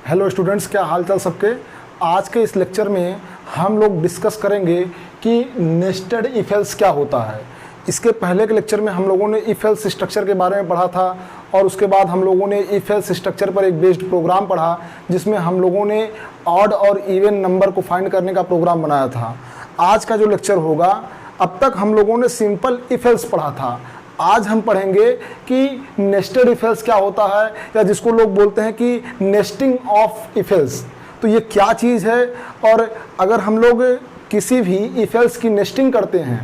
Hello students, क्या हाल चाल सबके। आज के इस लेक्चर में हम लोग डिस्कस करेंगे कि नेस्टेड इफ एल्स क्या होता है। इसके पहले के लेक्चर में हम लोगों ने इफ एल्स स्ट्रक्चर के बारे में पढ़ा था और उसके बाद हम लोगों ने इफ एल्स स्ट्रक्चर पर एक बेस्ड प्रोग्राम पढ़ा जिसमें हम लोगों ने ऑड और इवन नंबर को फाइंड करने का प्रोग्राम बनाया था। आज का जो लेक्चर होगा, अब तक हम लोगों ने सिंपल इफ एल्स पढ़ा था, आज हम पढ़ेंगे कि नेस्टेड इफ एल्स क्या होता है, या जिसको लोग बोलते हैं कि नेस्टिंग ऑफ इफ एल्स। तो ये क्या चीज़ है और अगर हम लोग किसी भी इफ एल्स की नेस्टिंग करते हैं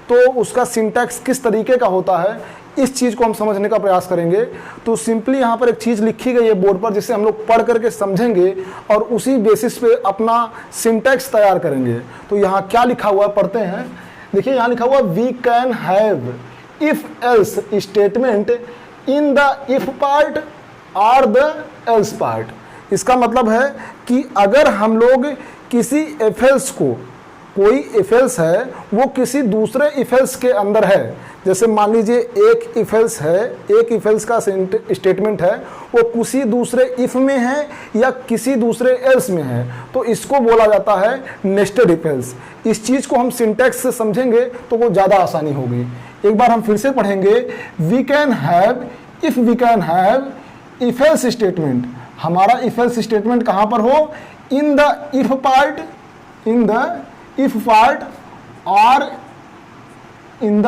तो उसका सिंटैक्स किस तरीके का होता है, इस चीज़ को हम समझने का प्रयास करेंगे। तो सिंपली यहाँ पर एक चीज़ लिखी गई है बोर्ड पर, जिसे हम लोग पढ़ करके समझेंगे और उसी बेसिस पे अपना सिंटैक्स तैयार करेंगे। तो यहाँ क्या लिखा हुआ है, पढ़ते हैं। देखिए यहाँ लिखा हुआ we can have if else statement in the if part और द एल्स पार्ट। इसका मतलब है कि अगर हम लोग किसी इफ एल्स को, कोई इफ एल्स है वो किसी दूसरे इफ एल्स के अंदर है, जैसे मान लीजिए एक इफ एल्स है, एक इफ एल्स का स्टेटमेंट है वो किसी दूसरे इफ में है या किसी दूसरे एल्स में है, तो इसको बोला जाता है नेस्टेड इफ एल्स। इस चीज़ को हम सिंटैक्स से समझेंगे तो वो ज़्यादा आसानी होगी। एक बार हम फिर से पढ़ेंगे, we can have, if we can have if else statement. हमारा इफ एल्स स्टेटमेंट कहाँ पर हो, in the if part, in the if part और इन द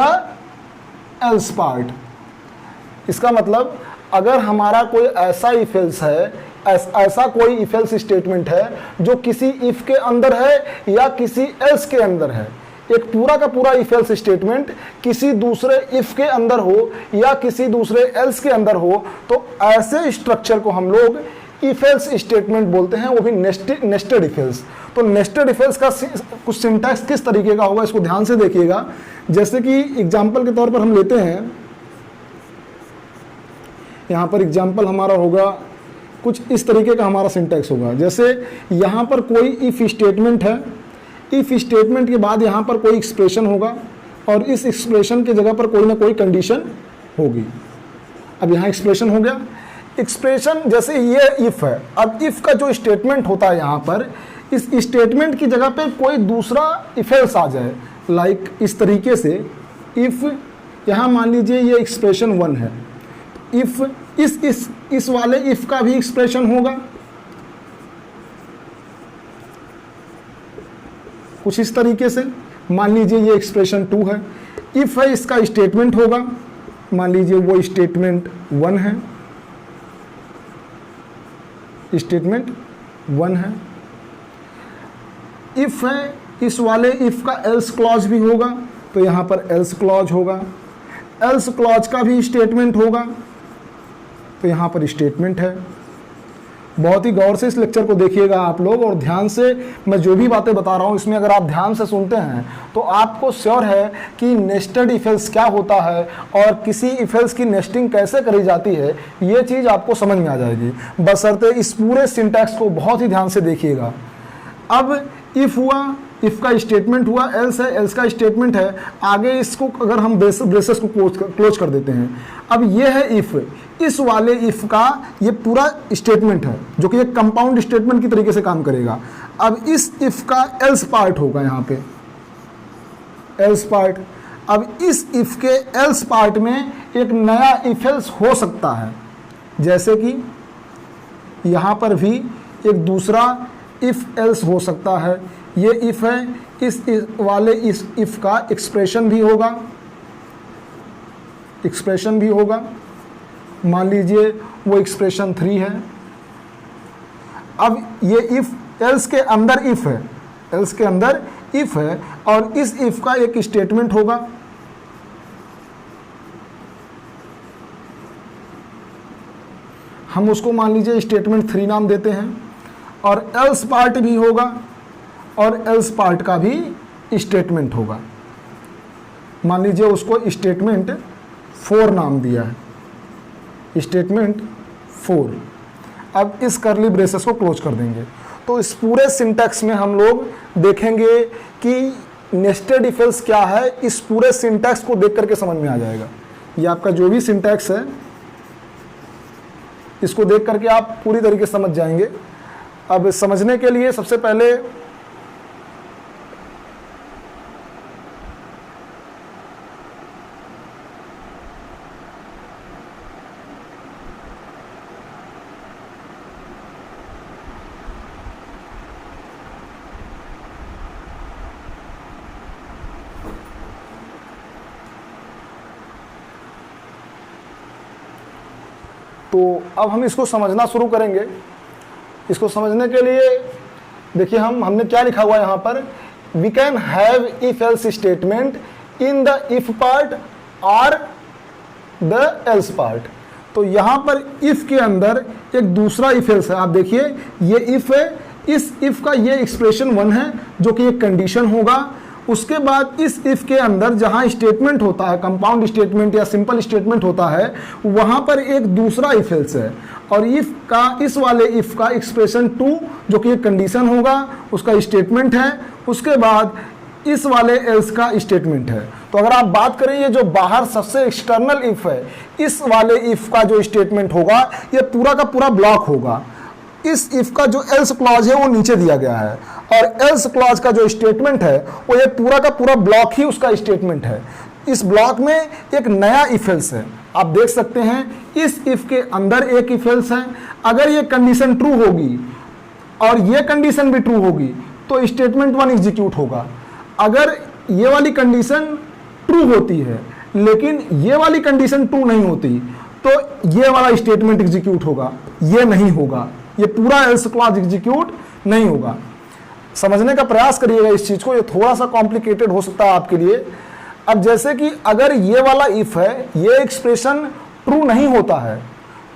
एल्स पार्ट। इसका मतलब अगर हमारा कोई ऐसा इफ एल्स है, ऐसा कोई इफ एल्स स्टेटमेंट है जो किसी इफ के अंदर है या किसी एल्स के अंदर है, एक पूरा का पूरा इफ एल्स स्टेटमेंट किसी दूसरे इफ के अंदर हो या किसी दूसरे एल्स के अंदर हो, तो ऐसे स्ट्रक्चर को हम लोग इफ एल्स स्टेटमेंट बोलते हैं, वो भी नेस्टेड इफ एल्स। तो नेस्टेड इफ एल्स का कुछ सिंटैक्स किस तरीके का होगा, इसको ध्यान से देखिएगा। जैसे कि एग्जांपल के तौर पर हम लेते हैं, यहाँ पर एग्जांपल हमारा होगा कुछ इस तरीके का, हमारा सिंटैक्स होगा। जैसे यहाँ पर कोई इफ स्टेटमेंट है, इफ स्टेटमेंट के बाद यहाँ पर कोई एक्सप्रेशन होगा और इस एक्सप्रेशन की जगह पर कोई ना कोई कंडीशन होगी। अब यहाँ एक्सप्रेशन हो गया, एक्सप्रेशन जैसे ये इफ है, अब इफ का जो स्टेटमेंट होता है यहाँ पर, इस स्टेटमेंट की जगह पे कोई दूसरा इफ एल्स आ जाए, लाइक इस तरीके से। इफ यहाँ मान लीजिए ये एक्सप्रेशन 1 है, इफ इस वाले इफ का भी एक्सप्रेशन होगा कुछ इस तरीके से। मान लीजिए ये एक्सप्रेशन 2 है, इफ है इसका स्टेटमेंट होगा, मान लीजिए वो स्टेटमेंट 1 है, स्टेटमेंट 1 है। इफ है इस वाले इफ का एल्स क्लॉज भी होगा, तो यहाँ पर एल्स क्लॉज होगा, एल्स क्लॉज का भी स्टेटमेंट होगा, तो यहाँ पर स्टेटमेंट है। बहुत ही गौर से इस लेक्चर को देखिएगा आप लोग, और ध्यान से मैं जो भी बातें बता रहा हूँ इसमें अगर आप ध्यान से सुनते हैं तो आपको श्योर है कि नेस्टेड इफ एल्स क्या होता है और किसी इफ एल्स की नेस्टिंग कैसे करी जाती है, ये चीज़ आपको समझ में आ जाएगी। बशर्ते इस पूरे सिंटैक्स को बहुत ही ध्यान से देखिएगा। अब इफ हुआ, इफ का स्टेटमेंट हुआ, एल्स है, एल्स का स्टेटमेंट है, आगे इसको अगर हम ब्रेसेस को क्लोज कर देते हैं। अब ये है इफ, इस वाले इफ का ये पूरा स्टेटमेंट है जो कि एक कंपाउंड स्टेटमेंट की तरीके से काम करेगा। अब इस इफ का एल्स पार्ट होगा, यहाँ पे एल्स पार्ट। अब इस इफ के एल्स पार्ट में एक नया इफ एल्स हो सकता है, जैसे कि यहाँ पर भी एक दूसरा इफ एल्स हो सकता है। ये इफ है, इस वाले इस इफ का एक्सप्रेशन भी होगा, एक्सप्रेशन भी होगा। मान लीजिए वो एक्सप्रेशन 3 है। अब ये इफ एल्स के अंदर इफ है, एल्स के अंदर इफ है और इस इफ का एक स्टेटमेंट होगा। हम उसको मान लीजिए स्टेटमेंट 3 नाम देते हैं, और एल्स पार्ट भी होगा और एल्स पार्ट का भी स्टेटमेंट होगा। मान लीजिए उसको स्टेटमेंट 4 नाम दिया है, स्टेटमेंट 4। अब इस करली ब्रेसेस को क्लोज कर देंगे। तो इस पूरे सिंटैक्स में हम लोग देखेंगे कि नेस्टेड इफ एल्स क्या है, इस पूरे सिंटैक्स को देख करके समझ में आ जाएगा। ये आपका जो भी सिंटैक्स है इसको देख करके आप पूरी तरीके से समझ जाएंगे। अब समझने के लिए सबसे पहले तो अब हम इसको समझना शुरू करेंगे। इसको समझने के लिए देखिए हमने क्या लिखा हुआ है यहाँ पर, we can have if else statement in the if part और द एल्स पार्ट। तो यहाँ पर इफ के अंदर एक दूसरा इफ एल्स है। आप देखिए ये इफ है, इस इफ का ये एक्सप्रेशन 1 है जो कि एक कंडीशन होगा। उसके बाद इस इफ के अंदर जहां स्टेटमेंट होता है, कंपाउंड स्टेटमेंट या सिंपल स्टेटमेंट होता है, वहां पर एक दूसरा इफ एल्स है और इफ का, इस वाले इफ का एक्सप्रेशन 2 जो कि एक कंडीशन होगा, उसका स्टेटमेंट है। उसके बाद इस वाले एल्स का स्टेटमेंट है। तो अगर आप बात करें ये जो बाहर सबसे एक्सटर्नल इफ है, इस वाले इफ का जो स्टेटमेंट होगा ये पूरा का पूरा ब्लॉक होगा। इस इफ का जो एल्स क्लॉज है वो नीचे दिया गया है और एल्स क्लॉज का जो स्टेटमेंट है वो ये पूरा का पूरा ब्लॉक ही उसका स्टेटमेंट है। इस ब्लॉक में एक नया इफ एल्स है। आप देख सकते हैं इस इफ के अंदर एक इफ एल्स है। अगर ये कंडीशन ट्रू होगी और ये कंडीशन भी ट्रू होगी तो स्टेटमेंट 1 एग्जीक्यूट होगा। अगर ये वाली कंडीशन ट्रू होती है लेकिन ये वाली कंडीशन ट्रू नहीं होती तो ये वाला स्टेटमेंट एग्जीक्यूट होगा, ये नहीं होगा, ये पूरा एल्स क्लॉज एग्जीक्यूट नहीं होगा। समझने का प्रयास करिएगा इस चीज को, ये थोड़ा सा कॉम्प्लिकेटेड हो सकता है आपके लिए। अब जैसे कि अगर ये वाला इफ है, ये एक्सप्रेशन ट्रू नहीं होता है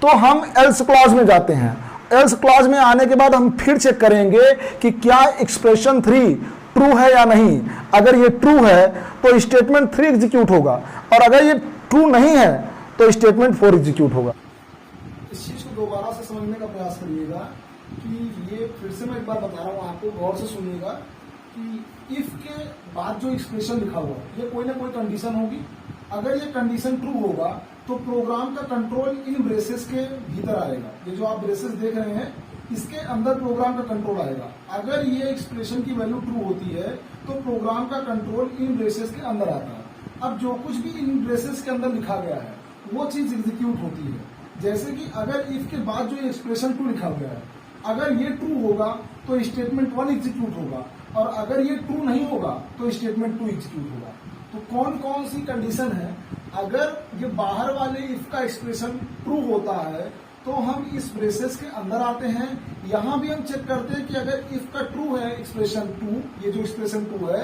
तो हम एल्स क्लॉज में जाते हैं। एल्स क्लॉज में आने के बाद हम फिर चेक करेंगे कि क्या एक्सप्रेशन 3 ट्रू है या नहीं। अगर ये ट्रू है तो स्टेटमेंट 3 एग्जीक्यूट होगा और अगर ये ट्रू नहीं है तो स्टेटमेंट 4 एग्जीक्यूट होगा। इस चीज को दोबारा से समझने का प्रयास करिएगा कि ये फिर से मैं एक बार बता रहा हूँ आपको, गौर से सुनिएगा कि इफ के बाद जो एक्सप्रेशन लिखा हुआ है ये कोई ना कोई कंडीशन होगी। अगर ये कंडीशन ट्रू होगा तो प्रोग्राम का कंट्रोल इन ब्रेसेस के भीतर आएगा। ये जो आप ब्रेसेस देख रहे हैं इसके अंदर प्रोग्राम का कंट्रोल आएगा। अगर ये एक्सप्रेशन की वैल्यू ट्रू होती है तो प्रोग्राम का कंट्रोल इन ब्रेसेस के अंदर आता है। अब जो कुछ भी इन ब्रेसेस के अंदर लिखा गया है वो चीज एग्जीक्यूट होती है। जैसे कि अगर इफ के बाद जो एक्सप्रेशन 2 लिखा गया है, अगर ये ट्रू होगा तो स्टेटमेंट 1 एग्जीक्यूट होगा और अगर ये ट्रू नहीं होगा तो स्टेटमेंट 2 एग्जीक्यूट होगा। तो कौन कौन सी कंडीशन है, अगर ये बाहर वाले इफ का एक्सप्रेशन ट्रू होता है तो हम इस ब्रेसेस के अंदर आते हैं। यहां भी हम चेक करते हैं कि अगर इफ का ट्रू है एक्सप्रेशन 2, ये जो एक्सप्रेशन 2 है,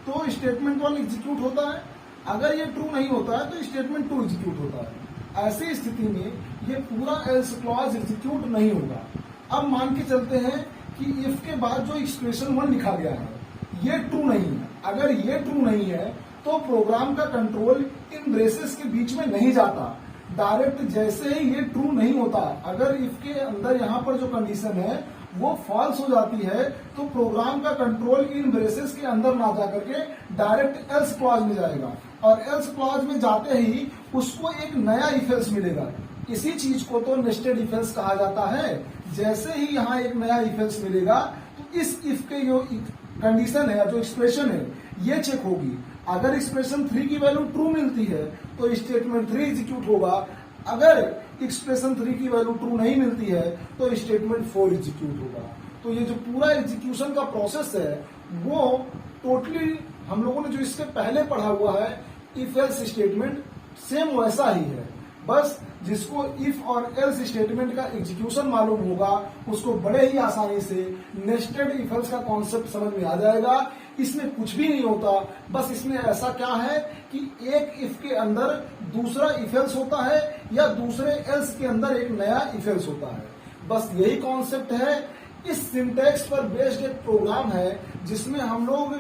तो स्टेटमेंट 1 एग्जीक्यूट होता है। अगर ये ट्रू नहीं होता है तो स्टेटमेंट 2 एग्जीक्यूट होता है। ऐसी स्थिति में ये पूरा एल्स क्लॉज एग्जीक्यूट नहीं होगा। अब मान के चलते हैं कि इफ के बाद जो एक्सप्रेशन 1 लिखा गया है ये ट्रू नहीं है। अगर ये ट्रू नहीं है तो प्रोग्राम का कंट्रोल इन ब्रेसेस के बीच में नहीं जाता, डायरेक्ट जैसे ही ये ट्रू नहीं होता, अगर इफ के अंदर यहाँ पर जो कंडीशन है वो फॉल्स हो जाती है तो प्रोग्राम का कंट्रोल इन ब्रेसेस के अंदर ना जाकर के डायरेक्ट एल्स क्लॉज में जाएगा और एल्स क्लॉज में जाते ही उसको एक नया इफ एल्स मिलेगा। इसी चीज को तो नेस्टेड इफ एल्स कहा जाता है। जैसे ही यहाँ एक नया इफ एल्स मिलेगा तो इस इफ के जो कंडीशन है, जो एक्सप्रेशन है, ये चेक होगी। अगर एक्सप्रेशन 3 की वैल्यू ट्रू मिलती है तो स्टेटमेंट 3 एग्जीक्यूट होगा। अगर एक्सप्रेशन 3 की वैल्यू ट्रू नहीं मिलती है तो स्टेटमेंट 4 एग्जीक्यूट होगा। तो ये जो पूरा एग्जीक्यूशन का प्रोसेस है वो टोटली हम लोगों ने जो इससे पहले पढ़ा हुआ है इफ एल्स स्टेटमेंट सेम वैसा ही है। बस जिसको इफ और एल्स स्टेटमेंट का एग्जीक्यूशन मालूम होगा उसको बड़े ही आसानी से नेस्टेड इफ एल्स का कॉन्सेप्ट समझ में आ जाएगा। इसमें कुछ भी नहीं होता, बस इसमें ऐसा क्या है कि एक इफ के अंदर दूसरा इफ एल्स होता है या दूसरे एल्स के अंदर एक नया इफ एल्स होता है। बस यही कॉन्सेप्ट है। इस सिंटैक्स पर बेस्ड एक प्रोग्राम है जिसमें हम लोग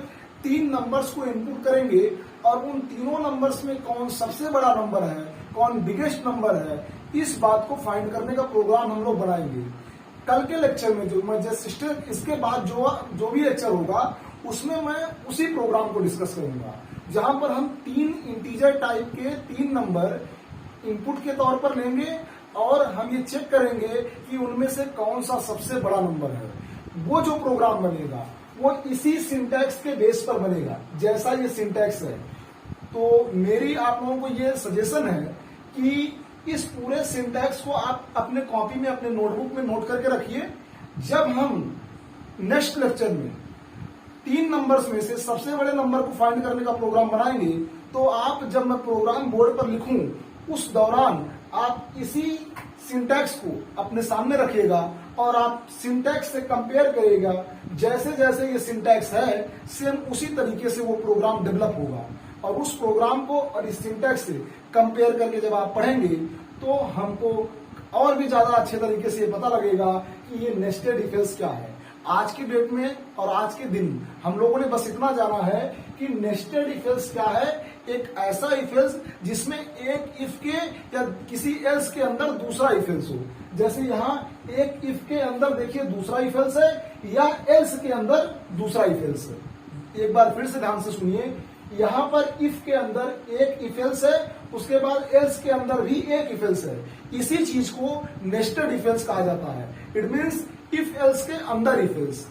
3 नंबर्स को इनपुट करेंगे और उन तीनों नंबर्स में कौन सबसे बड़ा नंबर है, कौन बिगेस्ट नंबर है, इस बात को फाइंड करने का प्रोग्राम हम लोग बनाएंगे। कल के लेक्चर में जो मैं जस्ट इसके बाद जो भी लेक्चर होगा उसमें मैं उसी प्रोग्राम को डिस्कस करूंगा जहां पर हम 3 इंटीजर टाइप के 3 नंबर इनपुट के तौर पर लेंगे और हम ये चेक करेंगे कि उनमें से कौन सा सबसे बड़ा नंबर है। वो जो प्रोग्राम बनेगा वो इसी सिंटैक्स के बेस पर बनेगा, जैसा ये सिंटैक्स है। तो मेरी आप लोगों को ये सजेशन है कि इस पूरे सिंटैक्स को आप अपने कॉपी में, अपने नोटबुक में नोट करके रखिए। जब हम नेक्स्ट लेक्चर में 3 नंबर्स में से सबसे बड़े नंबर को फाइंड करने का प्रोग्राम बनाएंगे, तो आप जब मैं प्रोग्राम बोर्ड पर लिखूं उस दौरान आप इसी सिंटैक्स को अपने सामने रखिएगा और आप सिंटैक्स से कंपेयर करिएगा। जैसे जैसे ये सिंटैक्स है सेम उसी तरीके से वो प्रोग्राम डेवलप होगा, और उस प्रोग्राम को और इस सिंटैक्स से कंपेयर करके जब आप पढ़ेंगे तो हमको और भी ज्यादा अच्छे तरीके से ये पता लगेगा कि ये नेस्टेड इफ एल्स क्या है। आज की डेट में और आज के दिन हम लोगों ने बस इतना जाना है कि नेस्टेड इफ एल्स क्या है, एक ऐसा इफ एल्स जिसमें एक इफ के या किसी एल्स के अंदर दूसरा इफ एल्स हो। जैसे यहाँ एक इफ के अंदर देखिए दूसरा इफ एल्स है, या एल्स के अंदर दूसरा इफ एल्स है। एक बार फिर से ध्यान से सुनिए, यहाँ पर इफ के अंदर एक इफ एल्स है, उसके बाद एल्स के अंदर भी एक इफ एल्स है। इसी चीज को नेस्टेड इफ एल्स कहा जाता है। इट मीन्स इफ एल्स के अंदर इफ एल्स।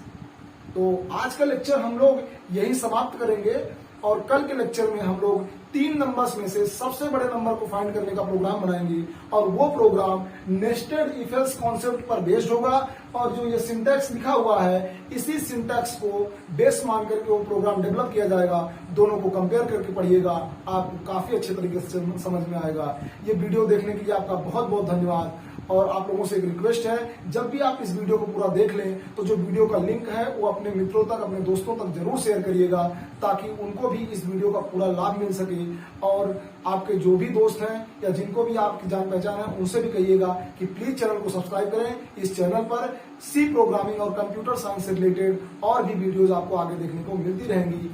तो आज का लेक्चर हम लोग यही समाप्त करेंगे, और कल के लेक्चर में हम लोग 3 नंबर्स में से सबसे बड़े नंबर को फाइंड करने का प्रोग्राम बनाएंगे, और वो program nested if else concept पर बेस्ड होगा। और जो ये सिंटैक्स लिखा हुआ है, इसी सिंटैक्स को बेस मान करके वो प्रोग्राम डेवलप किया जाएगा। दोनों को कंपेयर करके पढ़िएगा, आपको काफी अच्छे तरीके से समझ में आएगा। ये वीडियो देखने के लिए आपका बहुत बहुत धन्यवाद। और आप लोगों से एक रिक्वेस्ट है, जब भी आप इस वीडियो को पूरा देख लें तो जो वीडियो का लिंक है वो अपने मित्रों तक, अपने दोस्तों तक जरूर शेयर करिएगा, ताकि उनको भी इस वीडियो का पूरा लाभ मिल सके। और आपके जो भी दोस्त हैं या जिनको भी आपकी जान पहचान है उनसे भी कहिएगा कि प्लीज चैनल को सब्सक्राइब करें। इस चैनल पर सी प्रोग्रामिंग और कंप्यूटर साइंस से रिलेटेड और भी वीडियोज आपको आगे देखने को मिलती रहेंगी।